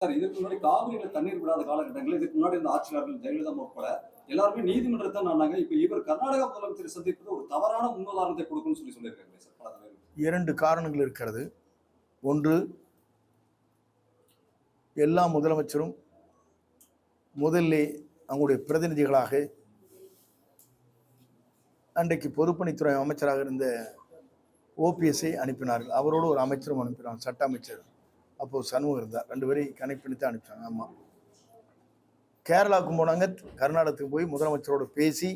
Sir இதுக்கு முன்னாடி காவிரியில தண்ணீர் விடாத காலகட்டங்களில் இதுக்கு முன்னாடி இந்த ஆட்சியாளர்கள் ஜெயலலிதா உட்பட எல்லாருமே நீதிமன்றத்தை நானாங்க. இப்ப இவர் கர்நாடகா முதலமைச்சர் சந்திப்பது ஒரு தவறான முன்னுதாரணத்தை கொடுக்கும்னு சொல்லியிருக்காங்க சார் பல தலைவர்கள். 2 காரணங்கள் இருக்கிறது. ஒன்று, எல்லா முதலமைச்சரும் முதல்லே அவங்களுடைய பிரதிநிதிகளாக அன்றைக்கு பொதுப்பணித்துறை அமைச்சராக இருந்த ஓபிஎஸ்ஐ அனுப்பினார்கள். அவரோடு ஒரு அமைச்சரும் அனுப்பினாங்க, சட்ட அமைச்சர். அப்போது சண்முகம் இருந்தார். 2 பேரையும் கனெக்ட் பண்ணி தான் அனுப்பிச்சாங்க. ஆமாம், கேரளாவுக்கு போனாங்க. கர்நாடகத்துக்கு போய் முதலமைச்சரோடு பேசி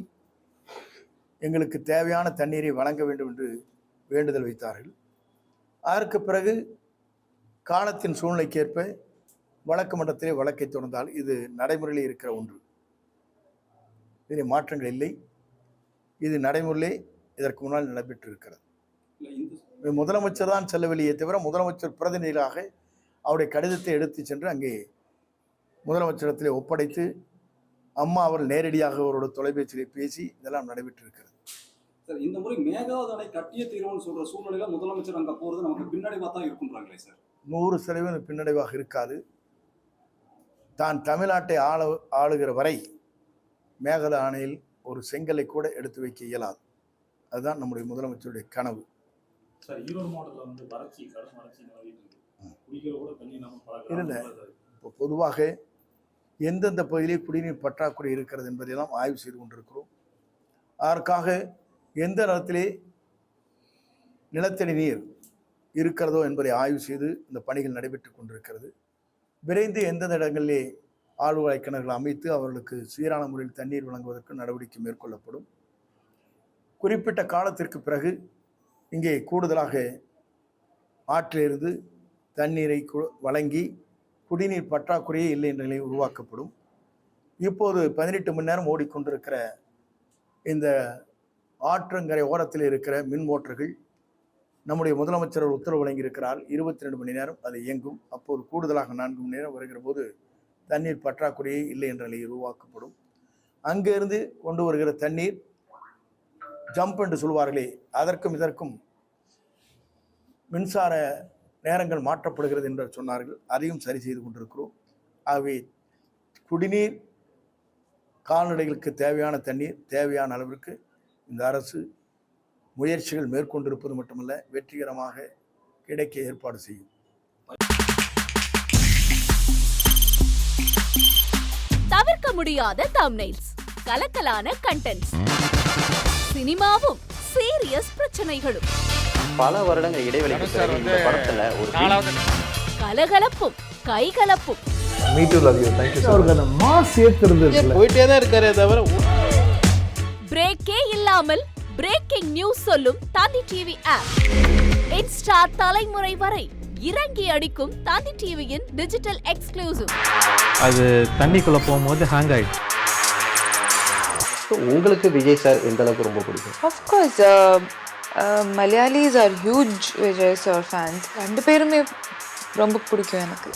எங்களுக்கு தேவையான தண்ணீரை வழங்க வேண்டும் என்று வேண்டுதல் வைத்தார்கள். அதற்கு பிறகு காலத்தின் சூழ்நிலைக்கேற்ப வழக்கு மன்றத்திலே வழக்கை தொடர்ந்தால் இது நடைமுறையில் இருக்கிற ஒன்று. இதில் மாற்றங்கள் இல்லை. இது நடைமுறையிலே இதற்கு முன்னால் நடைபெற்றிருக்கிறது. முதலமைச்சர் தான் செல்லவில்லையே தவிர முதலமைச்சர் பிரதிநிதிகளாக அவருடைய கடிதத்தை எடுத்து சென்று அங்கே முதலமைச்சரிடத்திலே ஒப்படைத்து அம்மா அவர் நேரடியாக அவரோட தொலைபேசியிலே பேசி இதெல்லாம் நடைபெற்றிருக்கிறது. சார், இந்த முறை மேகதாது அணை கட்டிய தீர்வுன்னு சொல்ற சூழ்நிலையில முதலமைச்சர் அங்க போறது நமக்கு பின்னடைவா தான் இருக்குன்றாங்களே சார். 100% பின்னடைவாக இருக்காது. தான் தமிழ்நாட்டை ஆளுகிற வரை மேகதாது அணையில் ஒரு செங்கலை கூட எடுத்து வைக்க இயலாது. அதுதான் நம்முடைய முதலமைச்சருடைய கனவு. சார், ஈரோடு மாவட்டத்தில் வந்து வறட்சி, கடும் வறட்சி குடிக்கிற கூட தண்ணி இல்லை. இப்போ பொதுவாக எந்தெந்த பகுதியிலே குடிநீர் பற்றாக்குறை இருக்கிறது என்பதையெல்லாம் ஆய்வு செய்து கொண்டிருக்கிறோம். அதற்காக எந்த நேரத்திலே நிலத்தடி நீர் இருக்கிறதோ என்பதை ஆய்வு செய்து இந்த பணிகள் நடைபெற்று கொண்டிருக்கிறது. விரைந்து எந்தெந்த இடங்களிலே ஆழ்வாய் கிணறுகள் அமைத்து அவர்களுக்கு சீரான முறையில் தண்ணீர் வழங்குவதற்கு நடவடிக்கை மேற்கொள்ளப்படும். குறிப்பிட்ட காலத்திற்கு பிறகு இங்கே கூடுதலாக ஆற்றிலிருந்து தண்ணீரை வழங்கி குடிநீர் பற்றாக்குறையே இல்லை என்ற நிலை உருவாக்கப்படும். இப்போது 18 மணி நேரம் ஓடிக்கொண்டிருக்கிற இந்த ஆற்றங்கரை ஓரத்தில் இருக்கிற மின் மோட்டர்கள் நம்முடைய முதலமைச்சர் உத்தரவு வழங்கியிருக்கிறார். 22 மணி நேரம் அது இயங்கும். அப்போது கூடுதலாக 4 மணி நேரம் வருகிற போது தண்ணீர் பற்றாக்குறையே இல்லை என்ற நிலை உருவாக்கப்படும். அங்கிருந்து கொண்டு வருகிற தண்ணீர் ஜம்ப் என்று சொல்வார்களே, அதற்கும் இதற்கும் மின்சார நேரங்கள் மாற்றப்படுகிறது என்று சொன்னார்கள். அதையும் சரி செய்து கொண்டிருக்கிறோம். ஆகவே குடிநீர், கால்நடைகளுக்கு தேவையான தண்ணீர் தேவையான அளவிற்கு இந்த அரசு முயற்சிகள் மேற்கொண்டிருப்பது மட்டுமல்ல, வெற்றிகரமாக கிடைக்க ஏற்பாடு செய்யும். தவிர்க்க முடியாத தம்ப்நெயில்ஸ், கலக்கலான கண்டென்ட்ஸ், சினிமாவும் சீரியஸ் பிரச்சனைகளும், பல வருடங்கள் இடைவெளிக்கு பிறகு இந்த படத்துல ஒரு கலகலப்பும் கைகலப்பும், போயிட்டே தான் இருக்காரே தவிர பிரேக்கே இல்லாமல் பிரேக்கிங் நியூஸ் சொல்லும் தந்தி டிவி ஆப். இன்ஸ்டா தலைமுறை வரை இறங்கி அடிக்கும் தந்தி டிவியின் டிஜிட்டல் எக்ஸ்க்ளூசிவ். அது தண்ணிக்குள்ள போகும்போது ஹேங் ஆயிடுச்சு. உங்களுக்கு விஜய் சார் எந்த அளவுக்கு ரொம்ப பிடிக்கும்? Of course, Malayalis are huge Vijay sir fans. 2 பேருமே ரொம்ப பிடிக்கும் எனக்கு.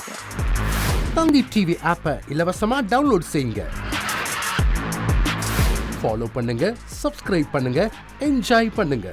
தந்தி டிவி ஆப்பை இலவசமா டவுன்லோட் செய்யுங்க. ஃபாலோ பண்ணுங்க, சப்ஸ்கிரைப் பண்ணுங்க, என்ஜாய் பண்ணுங்க.